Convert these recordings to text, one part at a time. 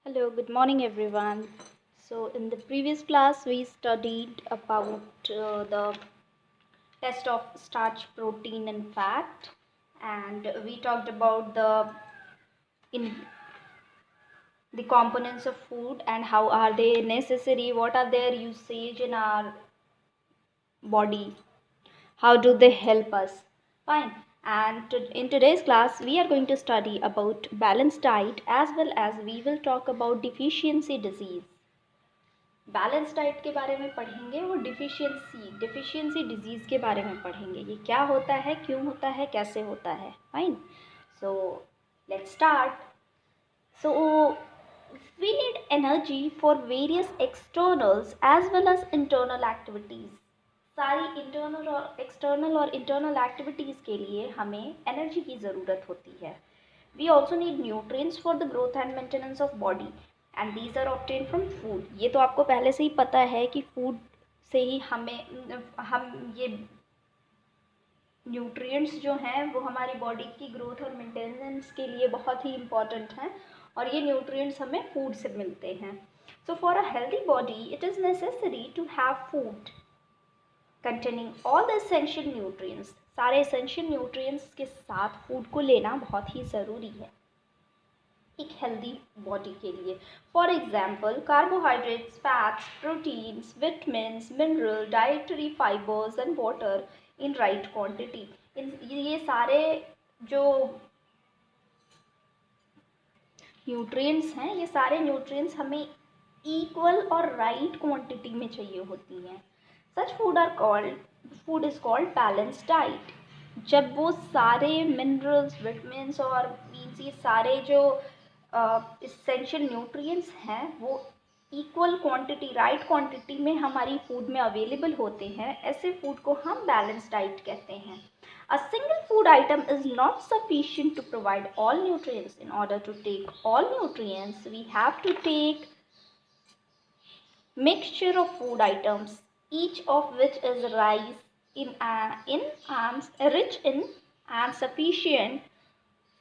Hello, good morning everyone. So, in the previous class, we studied about the test of starch, protein, and fat, and we talked about in the components of food and how are they necessary, what are their usage in our body, how do they help us. Fine. And in today's class, we are going to study about balanced diet as well as we will talk about deficiency disease. Balance diet के बारे में पढ़ेंगे और deficiency disease के बारे में पढ़ेंगे। ये क्या होता है, क्यों होता है, कैसे होता है। Fine, so let's start. So we need energy for various externals as well as internal activities. सारी इंटरनल और इंटरनल एक्टिविटीज़ के लिए हमें एनर्जी की ज़रूरत होती है। We also need nutrients for the growth and maintenance of body and these are obtain from food. ये तो आपको पहले से ही पता है कि फूड से ही हम ये न्यूट्रिएंट्स जो हैं वो हमारी बॉडी की ग्रोथ और मेंटेनेंस के लिए बहुत ही इम्पॉर्टेंट हैं और ये न्यूट्रिएंट्स हमें फूड से मिलते हैं। So for a healthy body it is necessary to have food containing all the essential nutrients. सारे एसेंशियल न्यूट्रिएंट्स के साथ फूड को लेना बहुत ही ज़रूरी है एक हेल्दी बॉडी के लिए। For example carbohydrates, fats, proteins, vitamins, mineral, dietary fibres and water in right quantity. ये सारे जो न्यूट्रिएंट्स हैं, ये सारे न्यूट्रिएंट्स हमें इक्वल और राइट क्वांटिटी में चाहिए होती हैं। सच food is called balance diet. जब वो सारे मिनरल्स, विटामिन्स और मीन्स ये सारे जो इसेंशियल न्यूट्रिएंट्स हैं वो इक्वल क्वांटिटी, राइट क्वांटिटी में हमारी फूड में अवेलेबल होते हैं, ऐसे फूड को हम बैलेंस डाइट कहते हैं। A single food item is not sufficient to provide all nutrients. In order to take all nutrients, we have to take mixture of food items, each of which is rich in and sufficient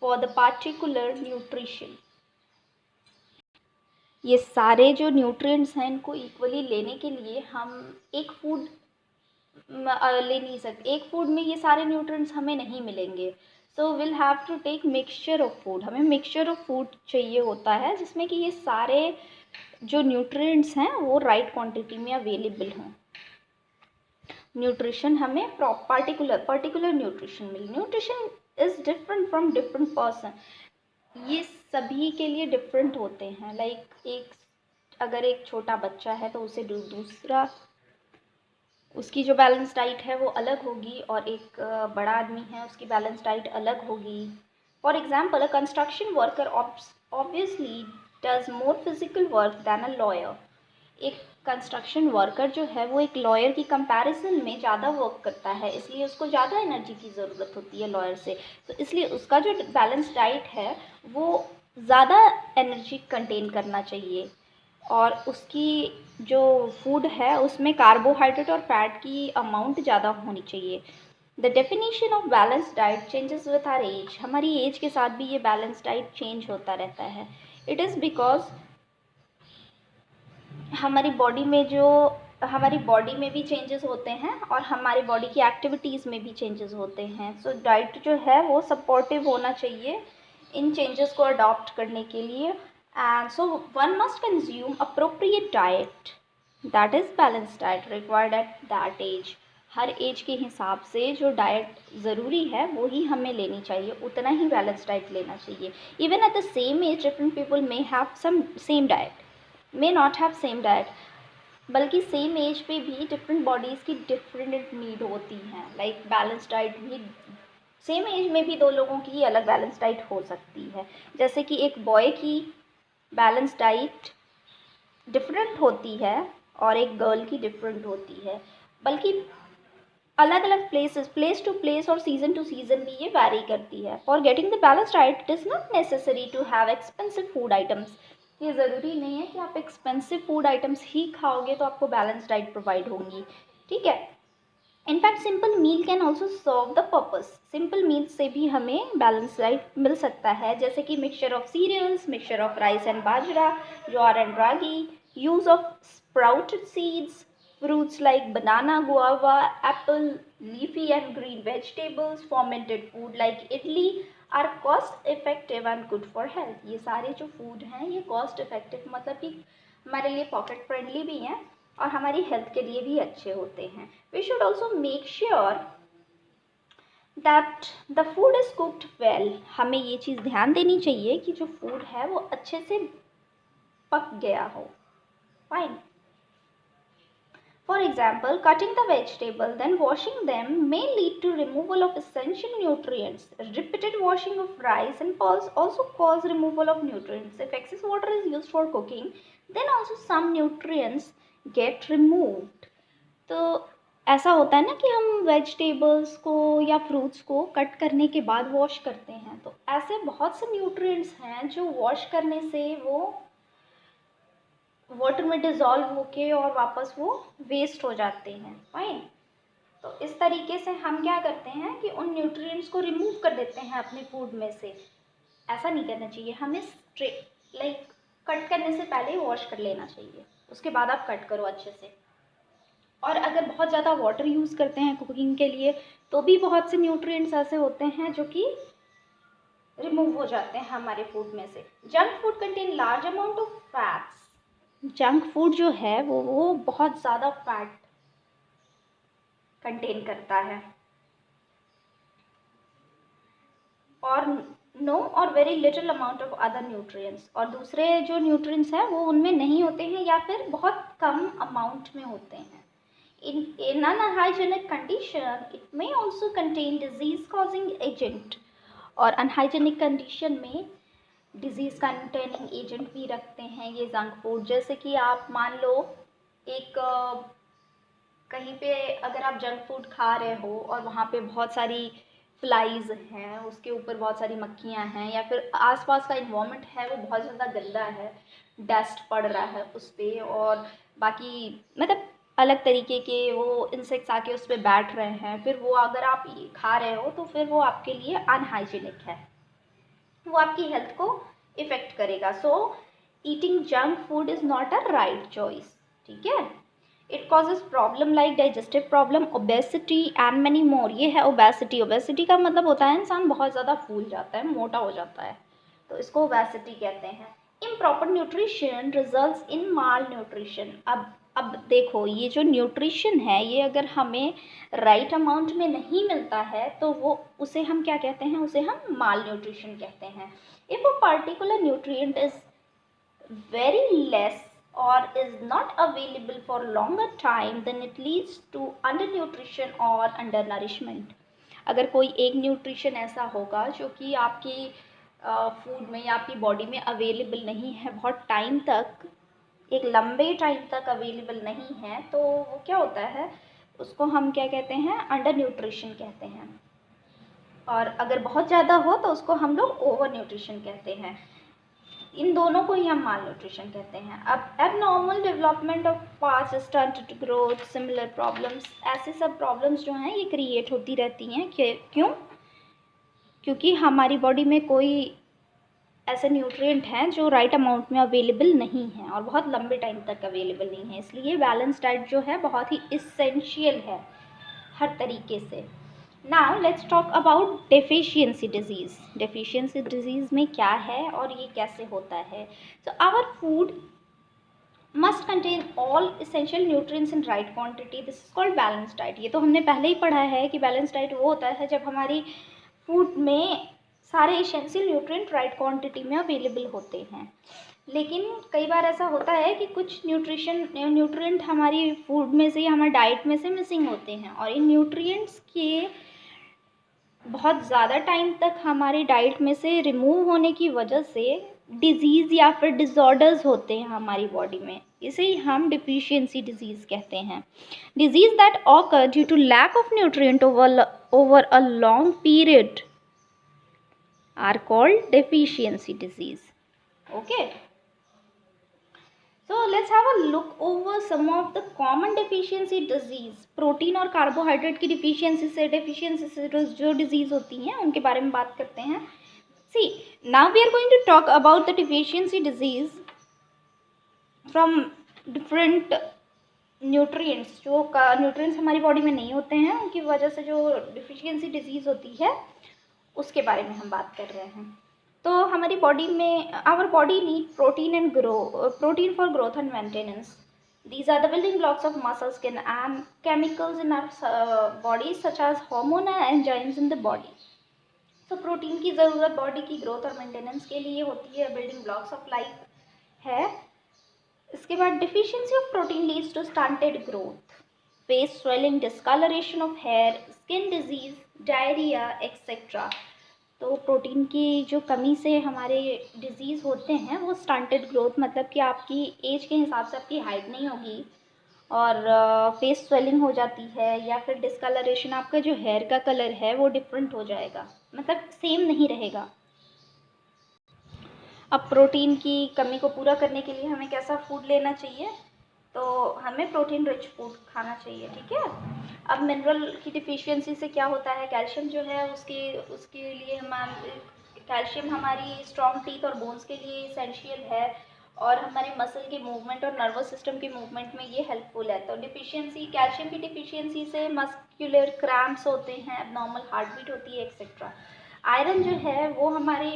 for the particular nutrition. ये सारे जो nutrients हैं इनको equally लेने के लिए हम एक फूड ले नहीं सकते। एक फूड में ये सारे न्यूट्रिएंट्स हमें नहीं मिलेंगे। So will have to take mixture of food. हमें मिक्सचर ऑफ फूड चाहिए होता है जिसमें कि ये सारे जो न्यूट्रिएंट्स हैं वो राइट क्वांटिटी में अवेलेबल हों। न्यूट्रिशन हमें पर्टिकुलर न्यूट्रिशन मिले। Nutrition is different from different person. ये सभी के लिए डिफरेंट होते हैं। अगर एक छोटा बच्चा है तो उसे दूसरा उसकी जो बैलेंस डाइट है वो अलग होगी और एक बड़ा आदमी है उसकी बैलेंस डाइट अलग होगी। For example, a construction worker obviously does more physical work then a lawyer. एक कंस्ट्रक्शन वर्कर जो है वो एक लॉयर की कंपैरिजन में ज़्यादा वर्क करता है, इसलिए उसको ज़्यादा एनर्जी की ज़रूरत होती है लॉयर से। तो इसलिए उसका जो बैलेंस डाइट है वो ज़्यादा एनर्जी कंटेन करना चाहिए और उसकी जो फूड है उसमें कार्बोहाइड्रेट और फैट की अमाउंट ज़्यादा होनी चाहिए। The definition of balance diet changes with our age. हमारी एज के साथ भी ये बैलेंस डाइट चेंज होता रहता है। इट इज़ बिकॉज हमारी बॉडी में भी चेंजेस होते हैं और हमारी बॉडी की एक्टिविटीज़ में भी चेंजेस होते हैं। सो डाइट जो है वो सपोर्टिव होना चाहिए इन चेंजेस को अडॉप्ट करने के लिए। And so one must consume appropriate diet, that is balance diet required at that age. हर एज के हिसाब से जो डाइट ज़रूरी है वो ही हमें लेनी चाहिए, उतना ही बैलेंस डाइट लेना चाहिए। Even at the same age different people may have same diet, may not have same diet, बल्कि सेम एज पे भी डिफरेंट बॉडीज़ की डिफरेंट नीड होती हैं। लाइक बैलेंस डाइट भी सेम एज में भी दो लोगों की अलग बैलेंस डाइट हो सकती है। जैसे कि एक बॉय की बैलेंस डाइट डिफरेंट होती है और एक गर्ल की डिफरेंट होती है, बल्कि अलग अलग प्लेस टू प्लेस और सीज़न टू सीज़न भी ये वैरी करती है। For getting the balance diet it is not necessary to have expensive food items. ये ज़रूरी नहीं है कि आप एक्सपेंसिव फूड आइटम्स ही खाओगे तो आपको बैलेंस डाइट प्रोवाइड होंगी। ठीक है, in fact simple meal can also serve the purpose. Simple meal से भी हमें बैलेंस डाइट मिल सकता है, जैसे कि mixture of cereals, mixture of rice and bajra, jowar and ragi, use of sprouted seeds, fruits like banana, guava, apple, leafy and green vegetables, fermented food like idli are cost effective and good for health। ये सारे जो food हैं ये cost effective मतलब कि हमारे लिए pocket friendly भी हैं और हमारी हेल्थ के लिए भी अच्छे होते हैं। We should also make sure that the food is cooked well. हमें ये चीज़ ध्यान देनी चाहिए कि जो फूड है वो अच्छे से पक गया हो। Fine. For example, cutting the vegetable then washing them may lead to removal of essential nutrients. Repeated washing of rice and pulse also cause removal of nutrients. If excess water is used for cooking, then also some nutrients get removed. तो ऐसा होता है ना कि हम vegetables को या fruits को कट करने के बाद वॉश करते हैं, तो ऐसे बहुत से न्यूट्रिएंट्स हैं जो वॉश करने से वो वाटर में डिज़ोल्व होके और वापस वो वेस्ट हो जाते हैं। फाइन। तो इस तरीके से हम क्या करते हैं कि उन न्यूट्रिएंट्स को रिमूव कर देते हैं अपने फूड में से। ऐसा नहीं करना चाहिए, हमें कट करने से पहले वॉश कर लेना चाहिए, उसके बाद आप कट करो अच्छे से। और अगर बहुत ज़्यादा वाटर यूज़ करते हैं कुकिंग के लिए तो भी बहुत से न्यूट्रिएंट्स ऐसे होते हैं जो कि रिमूव हो जाते हैं हमारे फूड में से। Junk food contain large amount of fats. Junk food जो है वो बहुत ज़्यादा फैट कंटेन करता है और नो और very little amount of other nutrients, और दूसरे जो न्यूट्रिएंट्स हैं वो उनमें नहीं होते हैं या फिर बहुत कम अमाउंट में होते हैं। in an unhygienic condition it may also contain disease causing agent, और अनहाइजेनिक कंडीशन में डिजीज़ कंटेनिंग एजेंट भी रखते हैं ये जंक फूड। जैसे कि आप मान लो एक कहीं पे अगर आप जंक फूड खा रहे हो और वहाँ पे बहुत सारी फ्लाइज हैं, उसके ऊपर बहुत सारी मक्खियाँ हैं, या फिर आसपास का इन्वायरमेंट है वो बहुत ज़्यादा गंदा है, डस्ट पड़ रहा है उस पर और बाकी मतलब अलग तरीके के वो इंसेक्ट्स आके उस पर बैठ रहे हैं, फिर वो अगर आप खा रहे हो तो फिर वो आपके लिए अनहाइजीनिक है, वो आपकी हेल्थ को इफ़ेक्ट करेगा। So eating junk food is not a right choice. ठीक है। It causes problem like digestive problem, obesity and many more. ये है ओबेसिटी। ओबेसिटी का मतलब होता है इंसान बहुत ज़्यादा फूल जाता है, मोटा हो जाता है, तो इसको ओबेसिटी कहते हैं। Improper nutrition results in mall nutrition. अब देखो ये जो न्यूट्रिशन है ये अगर हमें राइट अमाउंट में नहीं मिलता है तो वो उसे हम क्या कहते हैं, उसे हम माल न्यूट्रिशन कहते हैं। If a particular nutrient is very less or is not available for longer time then it leads to undernutrition or undernourishment। अगर कोई एक न्यूट्रिशन ऐसा होगा जो कि आपकी फूड में या आपकी बॉडी में अवेलेबल नहीं है, बहुत टाइम तक, एक लंबे टाइम तक अवेलेबल नहीं है, तो वो क्या होता है, उसको हम क्या कहते हैं, अंडर न्यूट्रिशन कहते हैं। और अगर बहुत ज़्यादा हो तो उसको हम लोग ओवर न्यूट्रिशन कहते हैं। इन दोनों को ही हम माल न्यूट्रिशन कहते हैं। अब abnormal development of fast stunted growth, similar problems, ऐसे सब प्रॉब्लम्स जो हैं ये क्रिएट होती रहती हैं। क्यों? क्योंकि हमारी बॉडी में कोई ऐसे न्यूट्रिएंट हैं जो राइट अमाउंट में अवेलेबल नहीं हैं और बहुत लंबे टाइम तक अवेलेबल नहीं है। इसलिए बैलेंस डाइट जो है बहुत ही इसेंशियल है हर तरीके से। Now let's talk about deficiency disease. Deficiency disease में क्या है और ये कैसे होता है। So our food must contain all essential nutrients in right quantity, this is called balance diet. ये तो हमने पहले ही पढ़ा है कि बैलेंस डाइट वो होता है जब हमारी फूड में सारे इसेंशियल न्यूट्रिएंट राइट क्वांटिटी में अवेलेबल होते हैं। लेकिन कई बार ऐसा होता है कि कुछ न्यूट्रिएंट हमारी फूड में से, हमारी डाइट में से मिसिंग होते हैं, और इन न्यूट्रिएंट्स के बहुत ज़्यादा टाइम तक हमारी डाइट में से रिमूव होने की वजह से डिजीज़ या फिर डिसऑर्डर्स होते हैं हमारी बॉडी में, इसे ही हम डिफिशियंसी डिजीज़ कहते हैं। Disease that occur due to lack of nutrient over a long period are called deficiency disease. Okay, so let's have a look over some of the common deficiency disease. Protein और carbohydrate की deficiency से जो disease होती हैं उनके बारे में बात करते हैं. See, now we are going to talk about the deficiency disease from different nutrients. जो nutrients हमारी बॉडी में नहीं होते हैं उनकी वजह से जो डिफिशियंसी डिजीज़ होती है उसके बारे में हम बात कर रहे हैं. तो हमारी बॉडी में our body need protein for growth and maintenance. These are the building blocks of muscle, skin and chemicals in our body such as hormone and enzymes in the body. तो प्रोटीन की ज़रूरत body की growth और maintenance के लिए होती है, building blocks of life है. इसके बाद deficiency of protein leads to stunted growth, face swelling, discoloration of hair, skin disease, diarrhoea etcetera. तो प्रोटीन की जो कमी से हमारे डिजीज़ होते हैं वो स्टंटेड ग्रोथ, मतलब कि आपकी एज के हिसाब से आपकी हाइट नहीं होगी और फेस स्वेलिंग हो जाती है, या फिर डिस्कलरेशन, आपका जो हेयर का कलर है वो डिफरेंट हो जाएगा, मतलब सेम नहीं रहेगा. अब प्रोटीन की कमी को पूरा करने के लिए हमें कैसा फूड लेना चाहिए? तो हमें प्रोटीन रिच फूड खाना चाहिए. ठीक है. अब मिनरल की डिफिशियंसी से क्या होता है, कैल्शियम जो है उसके लिए कैल्शियम हमारी स्ट्रॉन्ग टीथ और बोन्स के लिए इसेंशियल है और हमारे मसल के मूवमेंट और नर्वस सिस्टम के मूवमेंट में ये हेल्पफुल है. तो कैल्शियम की डिफिशियंसी से मस्कुलर क्रैम्प्स होते हैं, एबनॉर्मल हार्ट बीट होती है एक्सेट्रा. आयरन जो है वो हमारे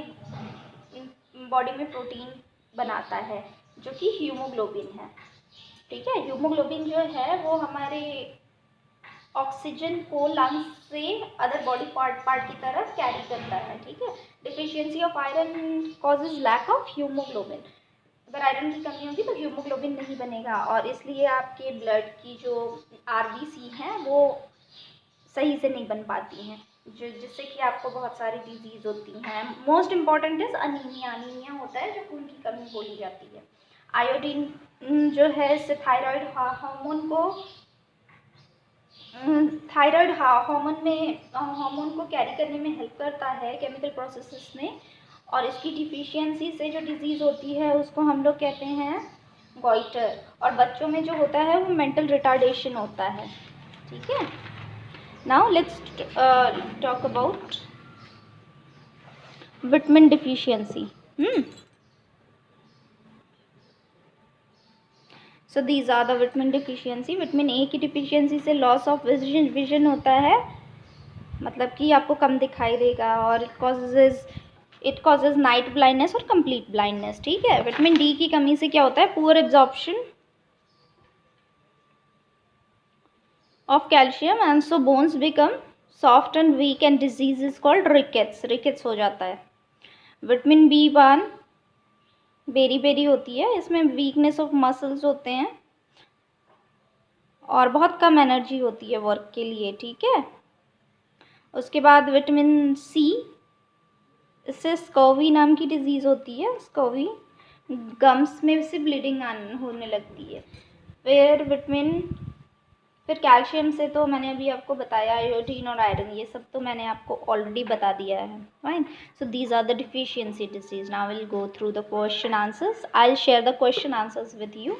बॉडी में प्रोटीन बनाता है जो कि हीमोग्लोबिन है. ठीक है. हीमोग्लोबिन जो है वो हमारे ऑक्सीजन को लंग्स से अदर बॉडी पार्ट की तरफ कैरी करता है. ठीक है. Deficiency of iron causes lack of haemoglobin. अगर आयरन की कमी होगी तो हीमोग्लोबिन नहीं बनेगा और इसलिए आपके ब्लड की जो आरबीसी हैं वो सही से नहीं बन पाती हैं, जिससे कि आपको बहुत सारी डिजीज़ होती हैं. Most important is anaemia. Anaemia होता है जो खून की कमी बोली जाती है. आयोडीन जो है इससे थायराइड हार्मोन को कैरी करने में हेल्प करता है केमिकल प्रोसेसेस में, और इसकी डिफिशियंसी से जो डिजीज़ होती है उसको हम लोग कहते हैं गॉइटर. और बच्चों में जो होता है वो मेंटल रिटार्डेशन होता है. ठीक है. Now let's talk about vitamin deficiency. So these are the vitamin deficiency. Vitamin A की डिफिशियंसी से लॉस ऑफ विजन होता है, मतलब कि आपको कम दिखाई देगा, और इट कॉजेज नाइट ब्लाइंडनेस और कंप्लीट ब्लाइंडनेस. ठीक है. विटामिन डी की कमी से क्या होता है, poor absorption of calcium and so bones become soft and weak and disease is called rickets हो जाता है. विटामिन B1 बेरी होती है, इसमें वीकनेस ऑफ मसल्स होते हैं और बहुत कम एनर्जी होती है वर्क के लिए. ठीक है. उसके बाद विटामिन सी, इससे स्कर्वी नाम की डिजीज़ होती है. स्कर्वी गम्स में से ब्लीडिंग होने लगती है. फिर कैल्शियम से तो मैंने अभी आपको बताया, आयोडीन और आयरन, ये सब तो मैंने आपको ऑलरेडी बता दिया है. Fine. So these are the deficiency disease. Now will go through the question answers. I will share the question answers with you.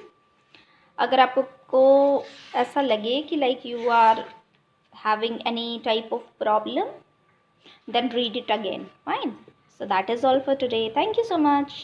अगर आपको ऐसा लगे कि like you are having any type of problem, then read it again. Fine. So that is all for today. Thank you so much.